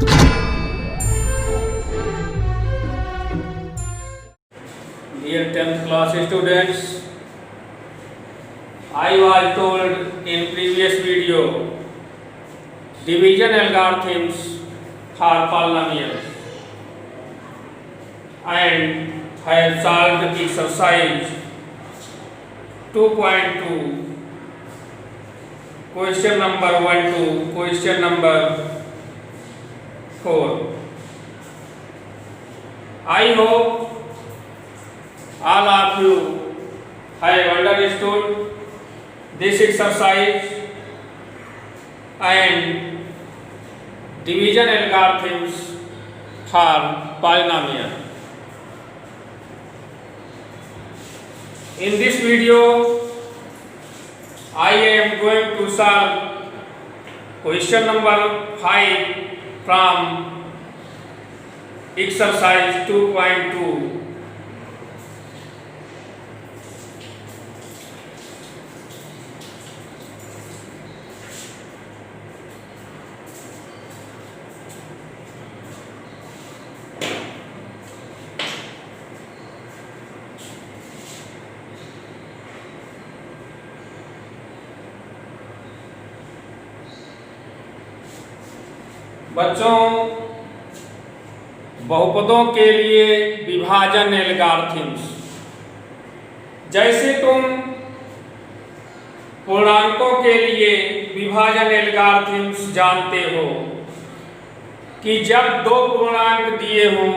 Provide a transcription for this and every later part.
Dear 10th class students, I was told in previous video division algorithms for polynomials and have solved exercise 2.2 question number 1 to question number 4. I hope all of you have understood this exercise and division algorithms for polynomial. In this video, I am going to solve question number 5 from exercise 2.2. बच्चों, बहुपदों के लिए विभाजन algorithms. जैसे तुम पूर्णांकों के लिए विभाजन algorithms जानते हो कि जब दो पूर्णांक दिए हों,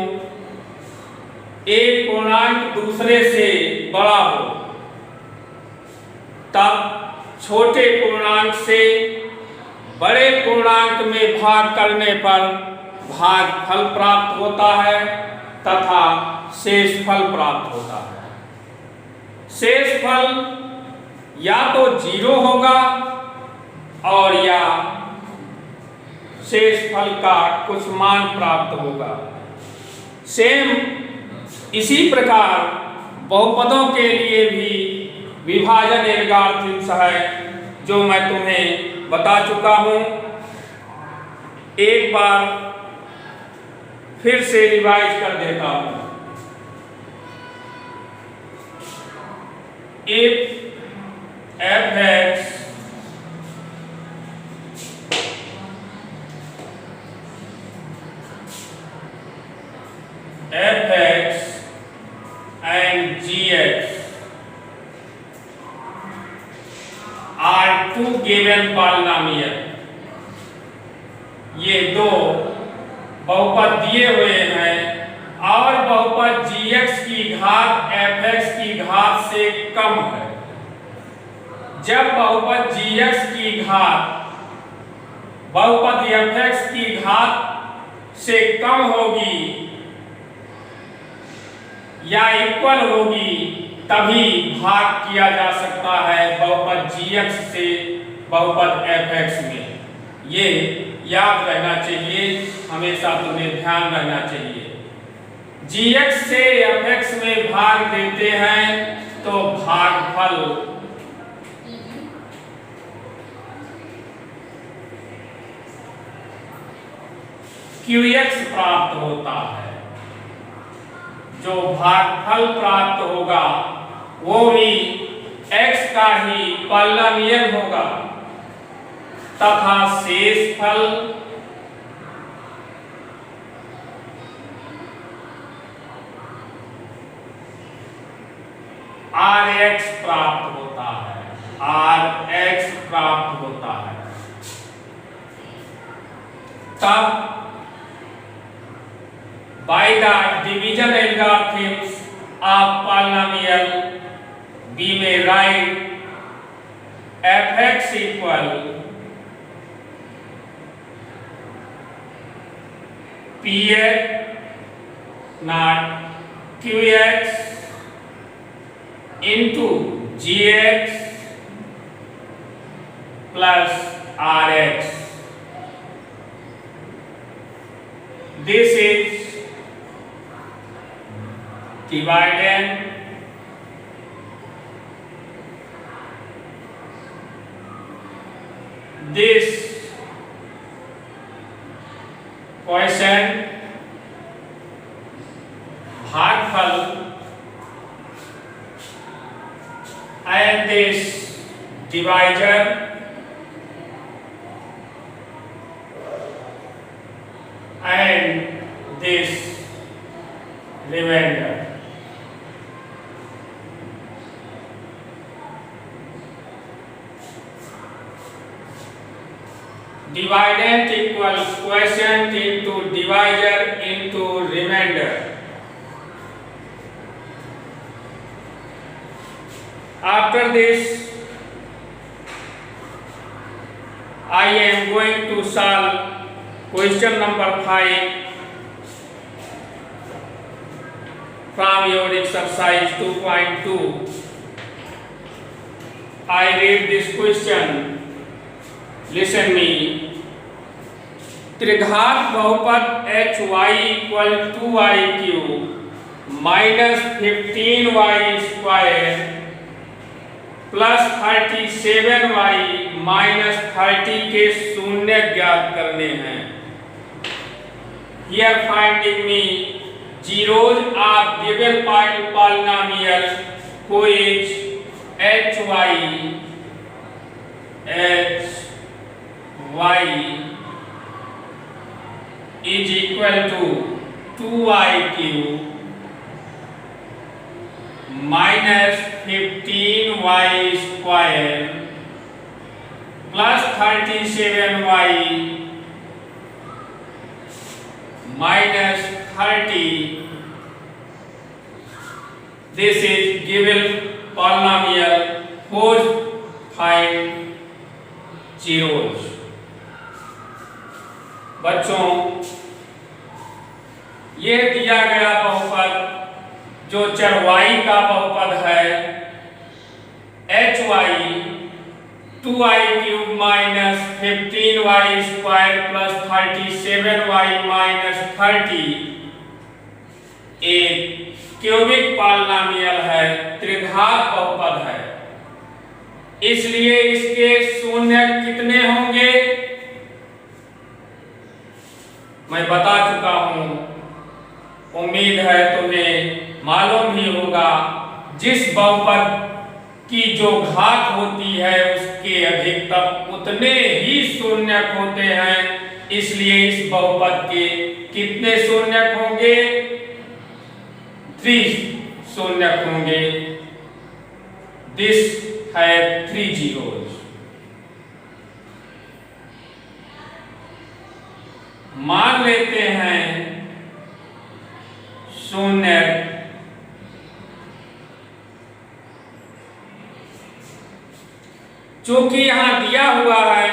एक पूर्णांक दूसरे से बड़ा हो, तब छोटे पूर्णांक से बड़े पूर्णांक में भाग करने पर भागफल प्राप्त होता है तथा शेषफल प्राप्त होता है। शेषफल या तो 0 होगा और या शेषफल का कुछ मान प्राप्त होगा। सेम इसी प्रकार बहुपदों के लिए भी विभाजन एल्गोरिथम्स है, जो मैं तुम्हें बता चुका हूं। एक बार फिर से रिवाइज कर देता हूं। If f(x) and gx are two given polynomial, ये दो बहुपद दिए हुए हैं और बहुपद gx की घात fx की घात से कम है। जब बहुपद gx की घात बहुपद fx की घात से कम होगी या इक्वल होगी, तभी भाग किया जा सकता है बहुपद gx से बहुपद fx में। ये याद रहना चाहिए, हमेशा तुम्हें ध्यान रहना चाहिए। gx से fx में भाग देते हैं तो भागफल qx प्राप्त होता है। जो भागफल प्राप्त होगा वो भी x का ही पॉलिनोमियल होगा तथा शेषफल rx प्राप्त होता है। rx प्राप्त होता है। तब by the division algorithms of polynomial, we may write fx equal px not qx into gx plus rx. This is dividend this question भागफल and this divisor and this remainder. Dividend equals quotient into divisor into remainder. After this, I am going to solve question number 5 from your exercise 2.2. I read this question. Listen me. त्रिघात बहुपद hy equal 2y cube minus 15y square plus 37y minus 30 के शून्य ज्ञात करने हैं। Here finding me zeros of given polynomial which hy is equal to 2y cube minus 15y square plus 37y minus 30. This is given polynomial whose find zeros. बच्चों, ये दिया गया बहुपद जो चर y का बहुपद है hy 2y cube minus 15y square plus 37y minus 30 एक क्यूबिक पॉलिनोमियल है, त्रिघात बहुपद है, इसलिए इसके शून्य कितने होंगे मैं बता चुका हूं। उम्मीद है तुम्हें मालूम भी होगा, जिस बहुपद की जो घात होती है उसके अधिकतम उतने ही शून्यक होते हैं, इसलिए इस बहुपद के कितने शून्यक होंगे? 3 शून्यक होंगे। दिस है 3 zeros। मान लेते हैं शून्य चूंकि यहां दिया हुआ है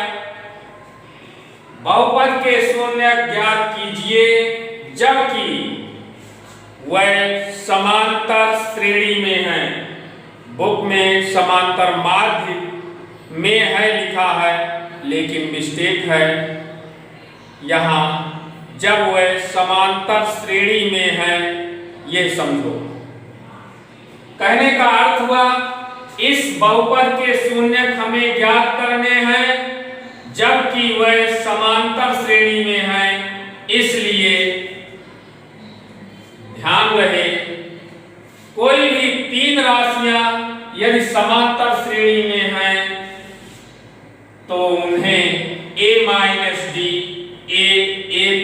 बहुपद के शून्य ज्ञात कीजिए जबकि वह समांतर श्रेणी में है। बुक में समांतर माध्य में है लिखा है, लेकिन मिस्टेक है। यहाँ जब वह समांतर श्रेणी में है, ये समझो। कहने का अर्थ हुआ इस बहुपद के शून्य हमें ज्ञात करने हैं जबकि वह समांतर श्रेणी में है, इसलिए ध्यान रहे कोई भी 3 राशियां यदि समांतर श्रेणी में हैं तो उन्हें a minus D a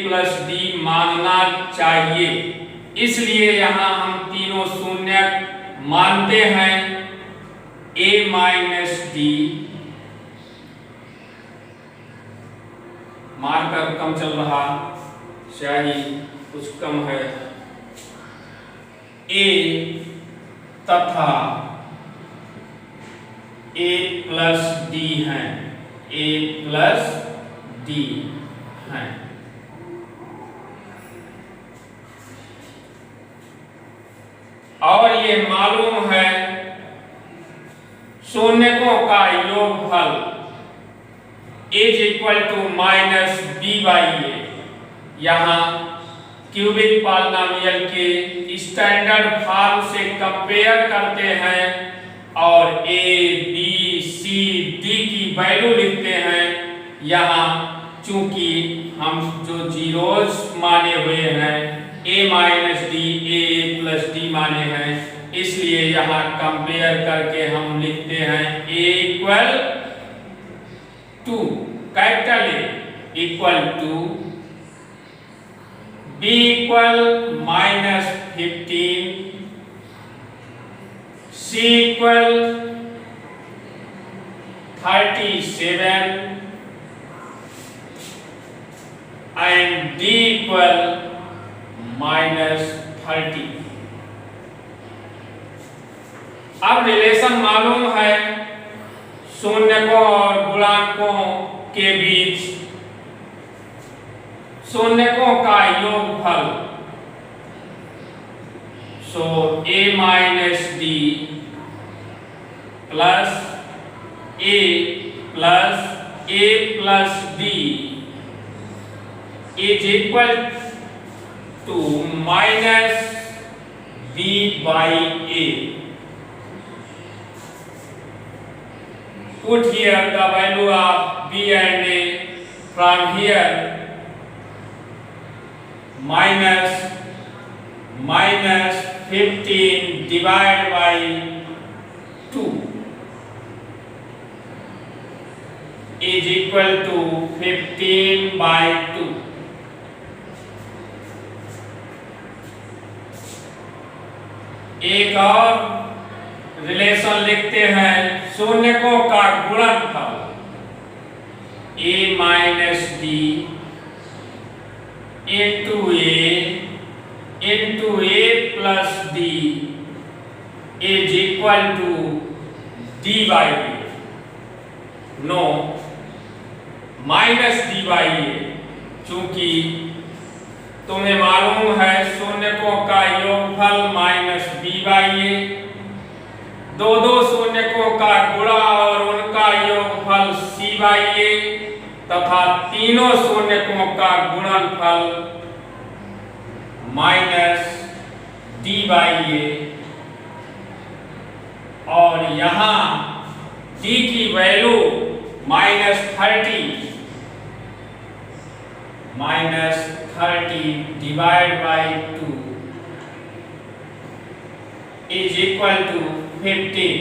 plus D मानना चाहिए। इसलिए यहां हम तीनों शून्य मानते हैं। a माइनस डी मार्कर कम चल रहा, स्याही कुछ कम है। a तथा a प्लस डी है, a प्लस डी है। और ये मालूम है शून्यकों का योगफल is equal to minus B by A. यहाँ क्यूबिक पॉलिनोमियल के स्टैंडर्ड फॉर्म से कंपेयर करते हैं और ए बी सी डी की वैल्यू लिखते हैं। यहाँ चूंकि हम जो जीरोस माने हुए हैं a minus D A plus D माने हैं, इसलिए यहाँ कंपेयर करके हम लिखते हैं a equal to capital A equal to b equal -15, c equal 37 and d equal -30। अब रिलेशन मालूम है शून्यकों और गुणांकों के बीच शून्यकों का योगफल, सो a minus D plus a plus d is equal to minus b by a. Put here the value of b and a from here. minus 15 divided by 2 is equal to 15 by 2. एक और relation लिखते हैं शून्यकों का गुणनफल a minus D into a plus d is equal to d by a. No, minus d by a, चूंकि तुम्हें मालूम है शून्यकों का योगफल माइनस b by a, दो शून्यकों का गुणा और उनका योगफल c by a तथा तीनों शून्यकों का गुणनफल माइनस d by a, और यहाँ d की value -30 divide by 2 is equal to 15.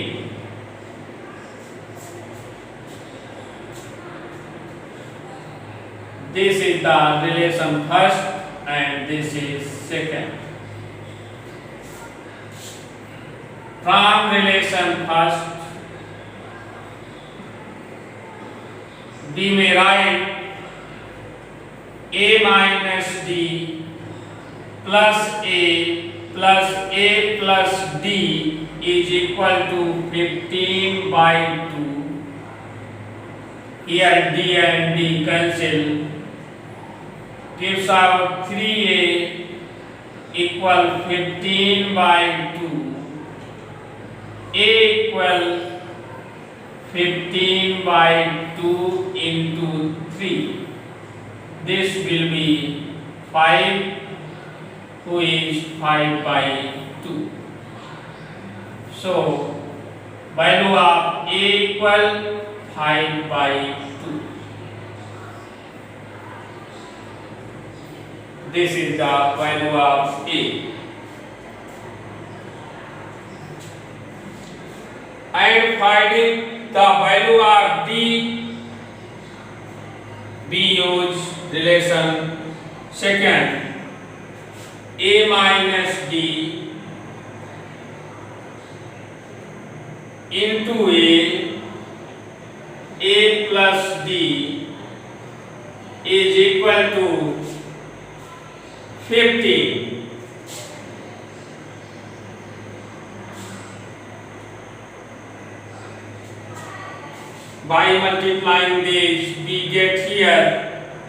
This is the relation first and this is second. From relation first, we may write a minus d plus a plus d is equal to 15 by 2. Here d and d cancel, gives out 3a equal 15 by 2. A equal 15 by 2 into 3. This will be 5, who is 5 by 2. So, value of A equal 5 by 2. This is the value of A. And finding the value of D, we use relation second, a minus d into a plus d is equal to 15. By multiplying this, we get here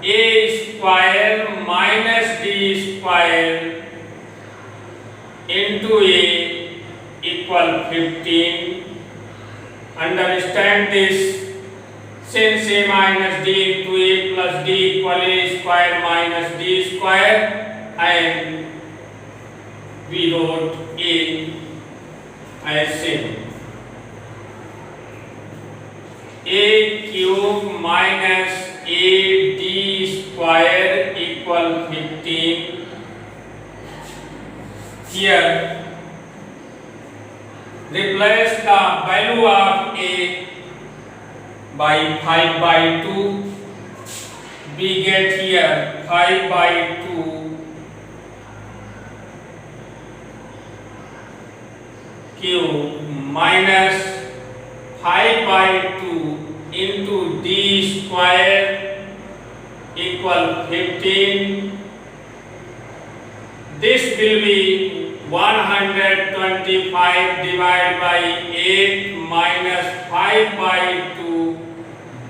a square minus d square into a equal 15. Understand this, since a minus d into a plus d equal a square minus d square, and we wrote a as same. A cube minus 8d square equal 15. Here replace the value of a by 5/2. We get here 5/2 cube minus 5/2 into d square equal 15. This will be 125 divided by 8 minus 5/2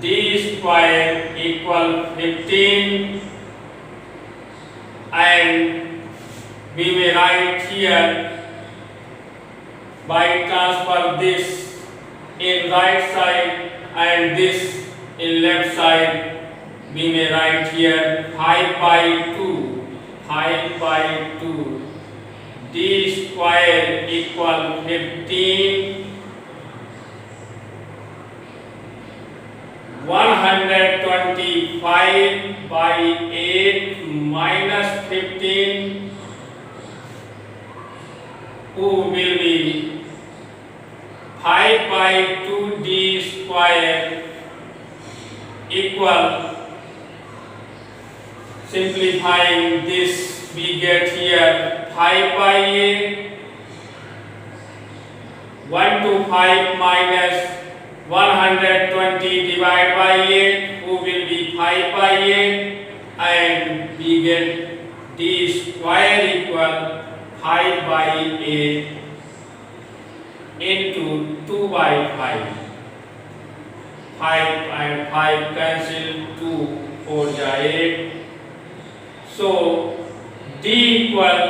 d square equal 15, and we may write here by transfer this in right side and this in left side. We may write here 5/2 d square equal 15, 125 by 8 minus 15, who will be 5/2 d square equal, simplifying this we get here 5/8, 1 to 5 minus 120 divided by 8, who will be 5/8, and we get d square equal 5/8 into 2/5. 5 and 5 cancel, 2 4 ja 8. So d equal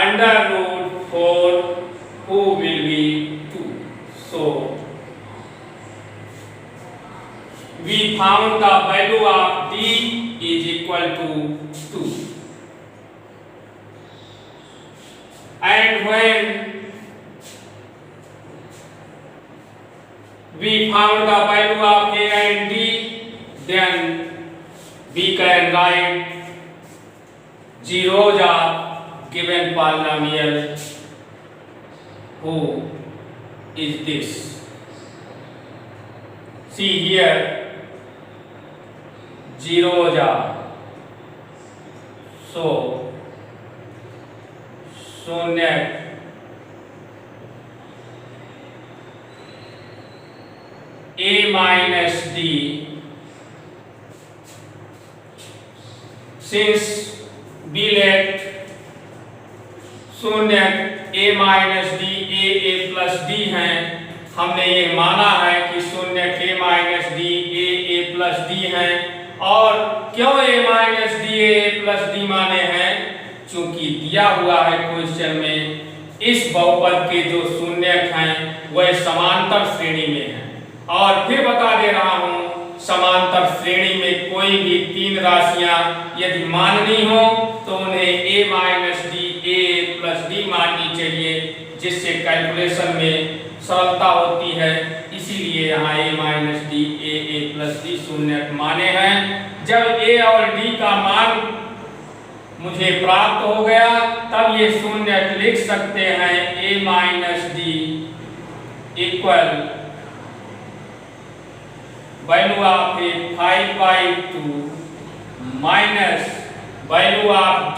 under root 4, who will be 2. So we found the value of d is equal to 2. And when we found the value of a and d, then we can write zeros of given polynomial. Who is this? See here, zeros are so शून्य a minus d, since b let शून्य a minus d a plus d हैं, हमने ये माना है कि शून्य k minus d a plus d हैं। और क्यों a minus d a plus d माने हैं? चूंकि दिया हुआ है क्वेश्चन में इस बहुपद के जो शून्यक हैं वह समांतर श्रेणी में हैं। और फिर बता दे रहा हूं, समांतर श्रेणी में कोई भी तीन राशियां यदि माननी हो तो उन्हें a minus d a plus d माननी चाहिए, जिससे कैलकुलेशन में सरलता होती है। इसीलिए यहाँ a minus d a plus d शून्यक माने हैं। जब a और d का मान मुझे प्राप्त हो गया तब ये शून्य लिख सकते हैं a minus d equal value of a 5/2 minus value of d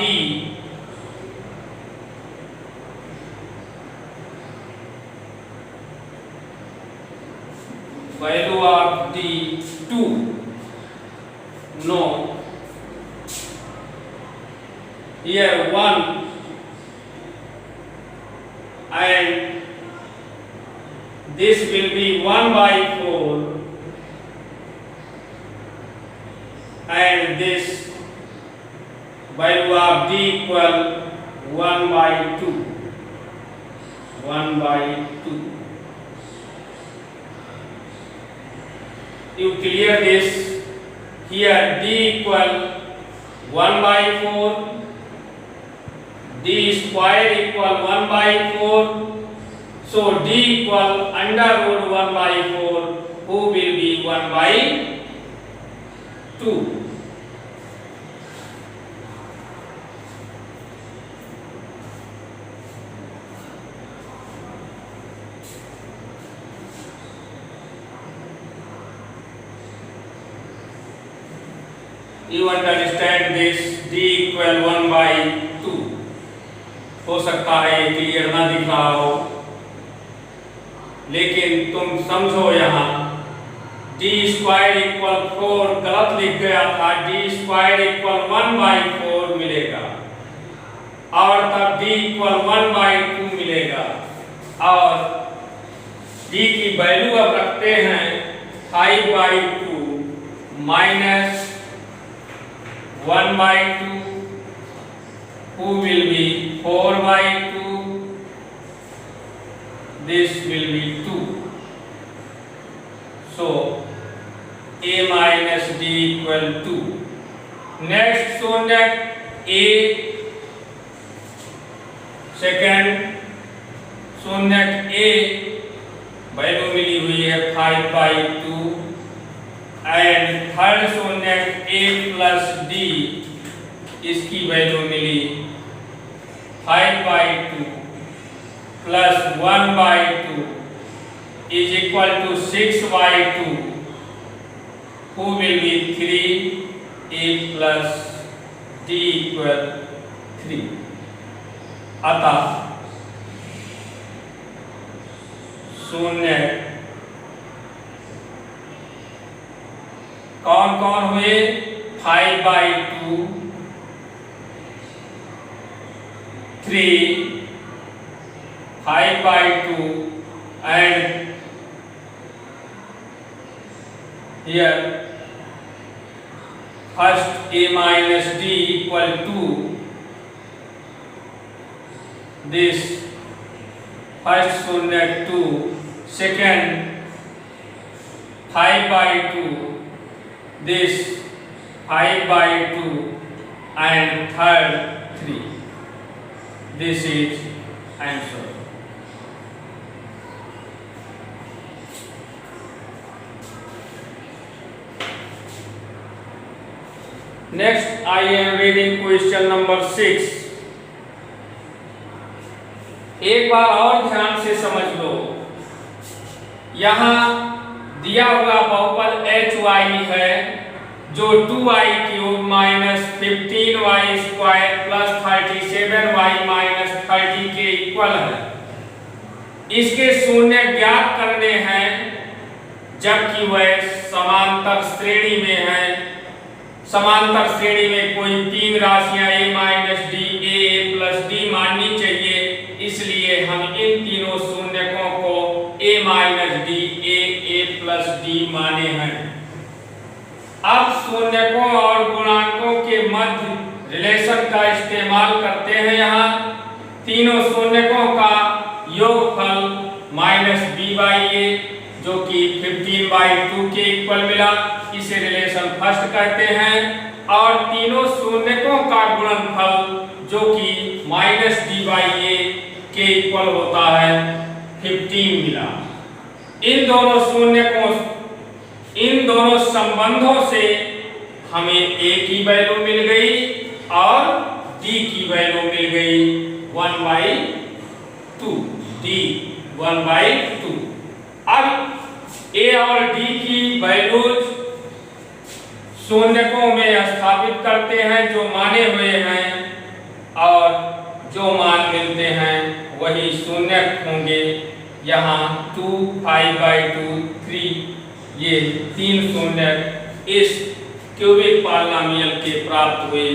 value of d 2. No, here 1 and this will be 1/4 and this value of d equal 1/2. You clear this? Here d equal 1/4, d square equal 1/4, so d equal under root 1/4, who will be 1 by 2. You understand this? D equal 1 by 2. हो सकता है ये clear ना दिख रहा हो, लेकिन तुम समझो यहाँ d स्क्वायर इक्वल 4 गलत लिख गया था, d स्क्वायर इक्वल 1 बाई 4 मिलेगा और तब d इक्वल 1 बाई 2 मिलेगा और d की वैल्यू अब रखते हैं 5 by 2 minus 1 by 2 who will be 4 by 2, this will be 2. So a minus d equal 2. Next शून्य a, सेकंड शून्य a वैल्यू मिली हुई है 5 by 2 एंड थर्ड शून्य a प्लस d, इसकी वैल्यू मिली 5 by 2 plus 1 by 2 is equal to 6 by 2 who will be 3 a plus d equal 3. अतः शून्य कौन कौन हुए? 5 by 2, 3, 5 by 2 and here first a minus d equal to this first शून्य 2, second 5 by 2 this 5 by 2 and third 3. This is answer. Next I am reading question number 6. एक बार और ध्यान से समझ लो, यहाँ दिया हुआ बहुपद hy है जो 2y cube minus 15y square plus 37y minus 30 के इक्वल है। इसके शून्य ज्ञात करने हैं जबकि वह समांतर श्रेणी में है। समांतर श्रेणी में कोई तीन राशियां a minus D a plus D माननी चाहिए, इसलिए हम इन तीनों शून्यकों को a minus D a plus D माने हैं। अब शून्यकों और गुणांकों के मध्य रिलेशन का इस्तेमाल करते हैं। यहाँ तीनों शून्यकों का योगफल माइनस b बाई a जो कि 15 बाई 2 के इक्वल मिला, इसे रिलेशन फर्स्ट कहते हैं। और तीनों शून्यकों का गुणनफल जो कि माइनस d बाई a के इक्वल होता है 15 मिला। इन दोनों संबंधों से हमें a की वैल्यू मिल गई और d की वैल्यू मिल गई 1 बाई 2, d 1 बाई 2। अब a और d की वैल्यूज शून्यकों में स्थापित करते हैं जो माने हुए हैं और जो मान मिलते हैं वही शून्यक होंगे। यहाँ 2, 5 बाई 2, 3 ये तीन शून्यक इस क्यूबिक पॉलिनोमियल के प्राप्त हुए